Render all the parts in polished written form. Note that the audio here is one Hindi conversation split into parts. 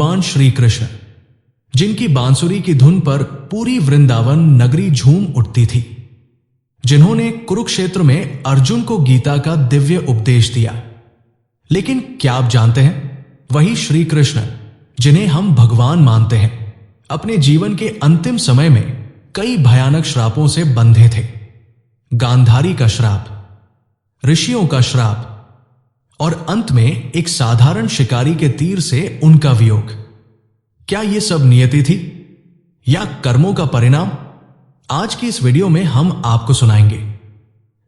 भगवान श्री कृष्ण, जिनकी बांसुरी की धुन पर पूरी वृंदावन नगरी झूम उठती थी, जिन्होंने कुरुक्षेत्र में अर्जुन को गीता का दिव्य उपदेश दिया। लेकिन क्या आप जानते हैं, वही श्री कृष्ण जिन्हें हम भगवान मानते हैं, अपने जीवन के अंतिम समय में कई भयानक श्रापों से बंधे थे। गांधारी का श्राप, ऋषियों का श्राप और अंत में एक साधारण शिकारी के तीर से उनका वियोग। क्या यह सब नियति थी या कर्मों का परिणाम? आज की इस वीडियो में हम आपको सुनाएंगे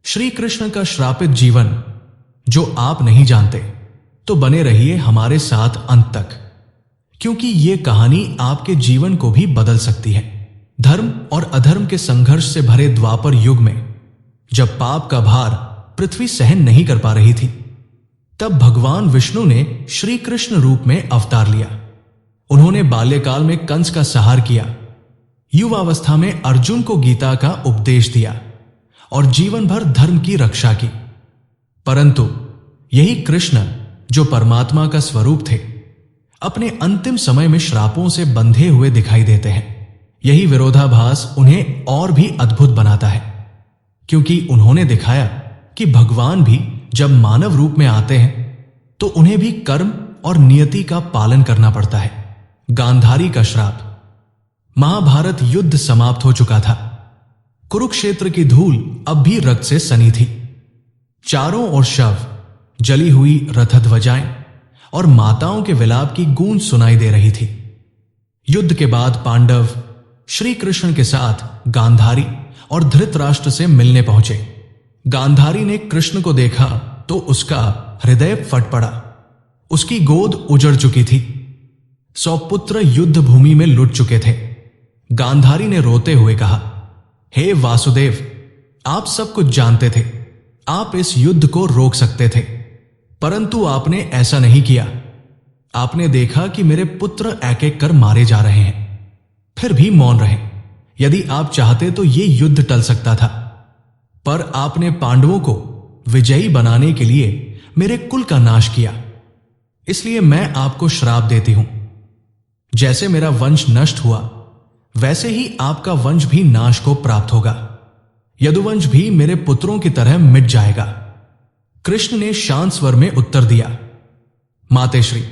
श्री कृष्ण का श्रापित जीवन। जो आप नहीं जानते तो बने रहिए हमारे साथ अंत तक, क्योंकि यह कहानी आपके जीवन को भी बदल सकती है। धर्म और अधर्म के संघर्ष से भरे द्वापर युग में, जब पाप का भार पृथ्वी सहन नहीं कर पा रही थी, तब भगवान विष्णु ने श्री कृष्ण रूप में अवतार लिया। उन्होंने बाल्यकाल में कंस का संहार किया, युवावस्था में अर्जुन को गीता का उपदेश दिया और जीवन भर धर्म की रक्षा की। परंतु यही कृष्ण, जो परमात्मा का स्वरूप थे, अपने अंतिम समय में श्रापों से बंधे हुए दिखाई देते हैं। यही विरोधाभास उन्हें और भी अद्भुत बनाता है, क्योंकि उन्होंने दिखाया कि भगवान भी जब मानव रूप में आते हैं तो उन्हें भी कर्म और नियति का पालन करना पड़ता है। गांधारी का श्राप। महाभारत युद्ध समाप्त हो चुका था। कुरुक्षेत्र की धूल अब भी रक्त से सनी थी। चारों ओर शव, जली हुई रथध्वजाएं और माताओं के विलाप की गूंज सुनाई दे रही थी। युद्ध के बाद पांडव श्री कृष्ण के साथ गांधारी और धृतराष्ट्र से मिलने पहुंचे। गांधारी ने कृष्ण को देखा तो उसका हृदय फट पड़ा। उसकी गोद उजड़ चुकी थी। 100 पुत्र युद्ध भूमि में लुट चुके थे। गांधारी ने रोते हुए कहा, हे वासुदेव, आप सब कुछ जानते थे। आप इस युद्ध को रोक सकते थे, परंतु आपने ऐसा नहीं किया। आपने देखा कि मेरे पुत्र एक एक कर मारे जा रहे हैं, फिर भी मौन रहे। यदि आप चाहते तो यह युद्ध टल सकता था, पर आपने पांडवों को विजयी बनाने के लिए मेरे कुल का नाश किया। इसलिए मैं आपको श्राप देती हूं। जैसे मेरा वंश नष्ट हुआ, वैसे ही आपका वंश भी नाश को प्राप्त होगा। यदुवंश भी मेरे पुत्रों की तरह मिट जाएगा। कृष्ण ने शांत स्वर में उत्तर दिया, मातेश्री,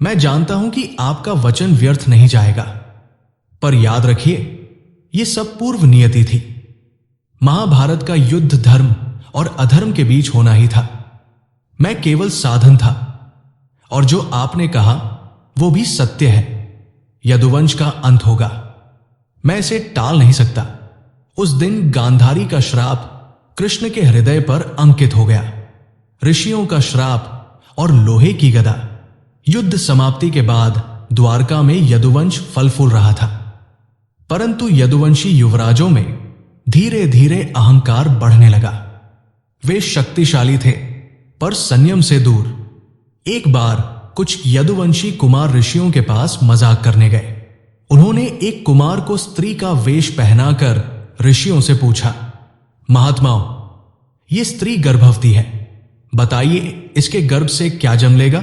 मैं जानता हूं कि आपका वचन व्यर्थ नहीं जाएगा, पर याद रखिए, यह सब पूर्व नियति थी। महाभारत का युद्ध धर्म और अधर्म के बीच होना ही था। मैं केवल साधन था, और जो आपने कहा वो भी सत्य है। यदुवंश का अंत होगा, मैं इसे टाल नहीं सकता। उस दिन गांधारी का श्राप कृष्ण के हृदय पर अंकित हो गया। ऋषियों का श्राप और लोहे की गदा। युद्ध समाप्ति के बाद द्वारका में यदुवंश फल फूल रहा था, परंतु यदुवंशी युवराजों में धीरे धीरे अहंकार बढ़ने लगा। वे शक्तिशाली थे, पर संयम से दूर। एक बार कुछ यदुवंशी कुमार ऋषियों के पास मजाक करने गए। उन्होंने एक कुमार को स्त्री का वेश पहनाकर ऋषियों से पूछा, महात्माओं, ये स्त्री गर्भवती है, बताइए इसके गर्भ से क्या जन्म लेगा?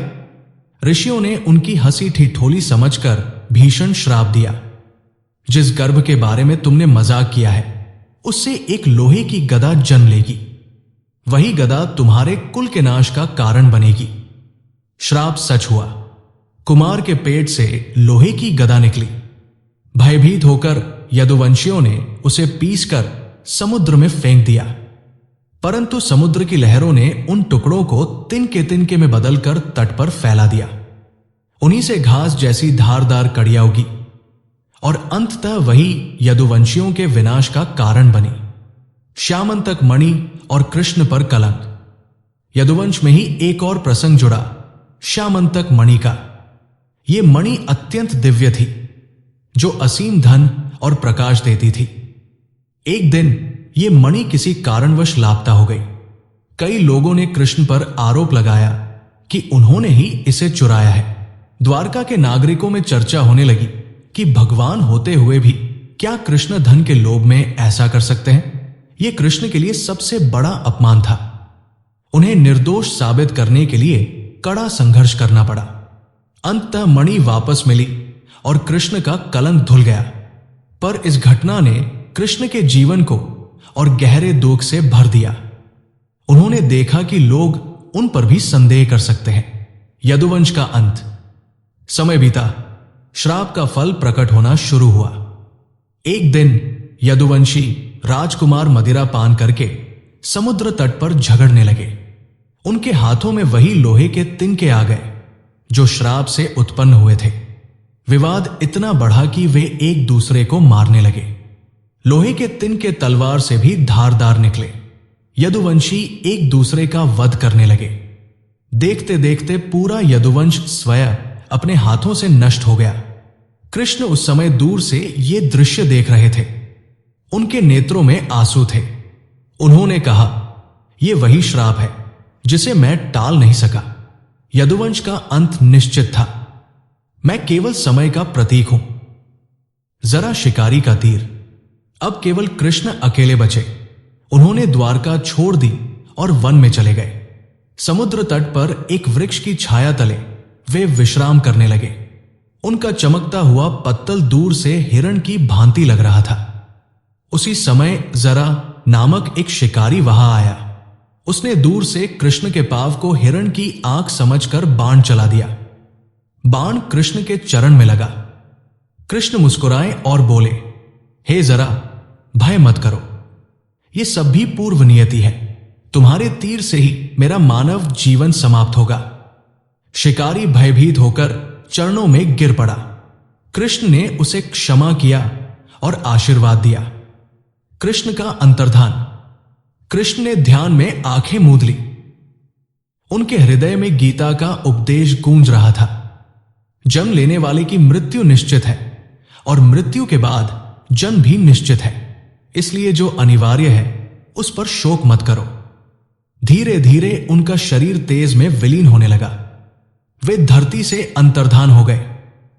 ऋषियों ने उनकी हंसी ठिठोली समझकर भीषण श्राप दिया, जिस गर्भ के बारे में तुमने मजाक किया है, उससे एक लोहे की गदा जन्म लेगी। वही गदा तुम्हारे कुल के नाश का कारण बनेगी। श्राप सच हुआ। कुमार के पेट से लोहे की गदा निकली। भयभीत होकर यदुवंशियों ने उसे पीसकर समुद्र में फेंक दिया, परंतु समुद्र की लहरों ने उन टुकड़ों को तिनके तिनके में बदलकर तट पर फैला दिया। उन्हीं से घास जैसी धारदार कड़ियां उगी और अंततः वही यदुवंशियों के विनाश का कारण बनी। श्यामंतक मणि और कृष्ण पर कलंक। यदुवंश में ही एक और प्रसंग जुड़ा, श्यामंतक मणि का। यह मणि अत्यंत दिव्य थी, जो असीम धन और प्रकाश देती थी। एक दिन यह मणि किसी कारणवश लापता हो गई। कई लोगों ने कृष्ण पर आरोप लगाया कि उन्होंने ही इसे चुराया है। द्वारका के नागरिकों में चर्चा होने लगी कि भगवान होते हुए भी क्या कृष्ण धन के लोभ में ऐसा कर सकते हैं। यह कृष्ण के लिए सबसे बड़ा अपमान था। उन्हें निर्दोष साबित करने के लिए कड़ा संघर्ष करना पड़ा। अंततः मणि वापस मिली और कृष्ण का कलंक धुल गया। पर इस घटना ने कृष्ण के जीवन को और गहरे दुख से भर दिया। उन्होंने देखा कि लोग उन पर भी संदेह कर सकते हैं। यदुवंश का अंत। समय बीता, श्राप का फल प्रकट होना शुरू हुआ। एक दिन यदुवंशी राजकुमार मदिरा पान करके समुद्र तट पर झगड़ने लगे। उनके हाथों में वही लोहे के तिनके आ गए जो श्राप से उत्पन्न हुए थे। विवाद इतना बढ़ा कि वे एक दूसरे को मारने लगे। लोहे के तिनके तलवार से भी धारदार निकले। यदुवंशी एक दूसरे का वध करने लगे। देखते देखते पूरा यदुवंश स्वयं अपने हाथों से नष्ट हो गया। कृष्ण उस समय दूर से ये दृश्य देख रहे थे। उनके नेत्रों में आंसू थे। उन्होंने कहा, यह वही श्राप है जिसे मैं टाल नहीं सका। यदुवंश का अंत निश्चित था। मैं केवल समय का प्रतीक हूं। जरा शिकारी का तीर। अब केवल कृष्ण अकेले बचे। उन्होंने द्वारका छोड़ दी और वन में चले गए। समुद्र तट पर एक वृक्ष की छाया तले वे विश्राम करने लगे। उनका चमकता हुआ पत्तल दूर से हिरण की भांति लग रहा था। उसी समय जरा नामक एक शिकारी वहां आया। उसने दूर से कृष्ण के पांव को हिरण की आंख समझकर बाण चला दिया। बाण कृष्ण के चरण में लगा। कृष्ण मुस्कुराए और बोले, हे जरा, भय मत करो। ये सब भी पूर्व नियति है। तुम्हारे तीर से ही मेरा मानव जीवन समाप्त होगा। शिकारी भयभीत होकर चरणों में गिर पड़ा। कृष्ण ने उसे क्षमा किया और आशीर्वाद दिया। कृष्ण का अंतर्धान। कृष्ण ने ध्यान में आंखें मूंद ली। उनके हृदय में गीता का उपदेश गूंज रहा था। जन्म लेने वाले की मृत्यु निश्चित है और मृत्यु के बाद जन्म भी निश्चित है। इसलिए जो अनिवार्य है उस पर शोक मत करो। धीरे धीरे उनका शरीर तेज में विलीन होने लगा। वे धरती से अंतर्धान हो गए।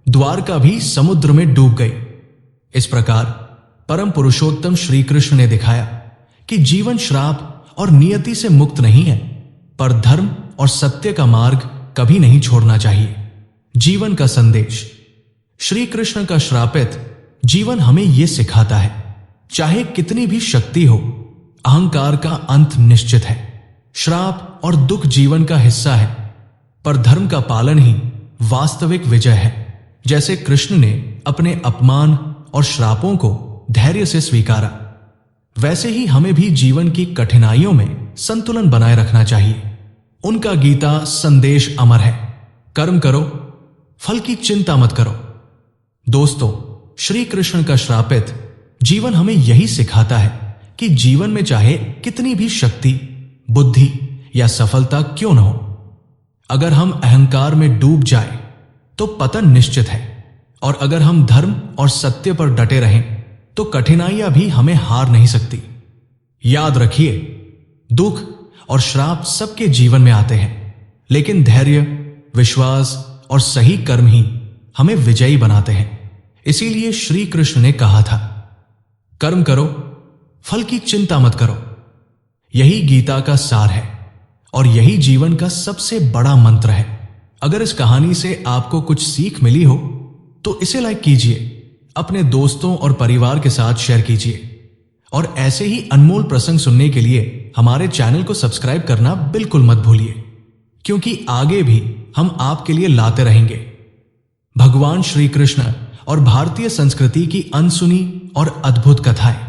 द्वारका भी समुद्र में डूब गई। इस प्रकार परम पुरुषोत्तम श्री कृष्ण ने दिखाया कि जीवन श्राप और नियति से मुक्त नहीं है, पर धर्म और सत्य का मार्ग कभी नहीं छोड़ना चाहिए। जीवन का संदेश। श्री कृष्ण का श्रापित जीवन हमें यह सिखाता है, चाहे कितनी भी शक्ति हो, अहंकार का अंत निश्चित है। श्राप और दुख जीवन का हिस्सा है, पर धर्म का पालन ही वास्तविक विजय है। जैसे कृष्ण ने अपने अपमान और श्रापों को धैर्य से स्वीकारा, वैसे ही हमें भी जीवन की कठिनाइयों में संतुलन बनाए रखना चाहिए। उनका गीता संदेश अमर है। कर्म करो, फल की चिंता मत करो। दोस्तों, श्री कृष्ण का श्रापित जीवन हमें यही सिखाता है कि जीवन में चाहे कितनी भी शक्ति, बुद्धि या सफलता क्यों न हो, अगर हम अहंकार में डूब जाए तो पतन निश्चित है, और अगर हम धर्म और सत्य पर डटे रहें तो कठिनाइयां भी हमें हार नहीं सकती। याद रखिए, दुख और श्राप सबके जीवन में आते हैं, लेकिन धैर्य, विश्वास और सही कर्म ही हमें विजयी बनाते हैं। इसीलिए श्री कृष्ण ने कहा था, कर्म करो, फल की चिंता मत करो। यही गीता का सार है और यही जीवन का सबसे बड़ा मंत्र है। अगर इस कहानी से आपको कुछ सीख मिली हो तो इसे लाइक कीजिए, अपने दोस्तों और परिवार के साथ शेयर कीजिए, और ऐसे ही अनमोल प्रसंग सुनने के लिए हमारे चैनल को सब्सक्राइब करना बिल्कुल मत भूलिए, क्योंकि आगे भी हम आपके लिए लाते रहेंगे भगवान श्री कृष्ण और भारतीय संस्कृति की अनसुनी और अद्भुत कथाएं।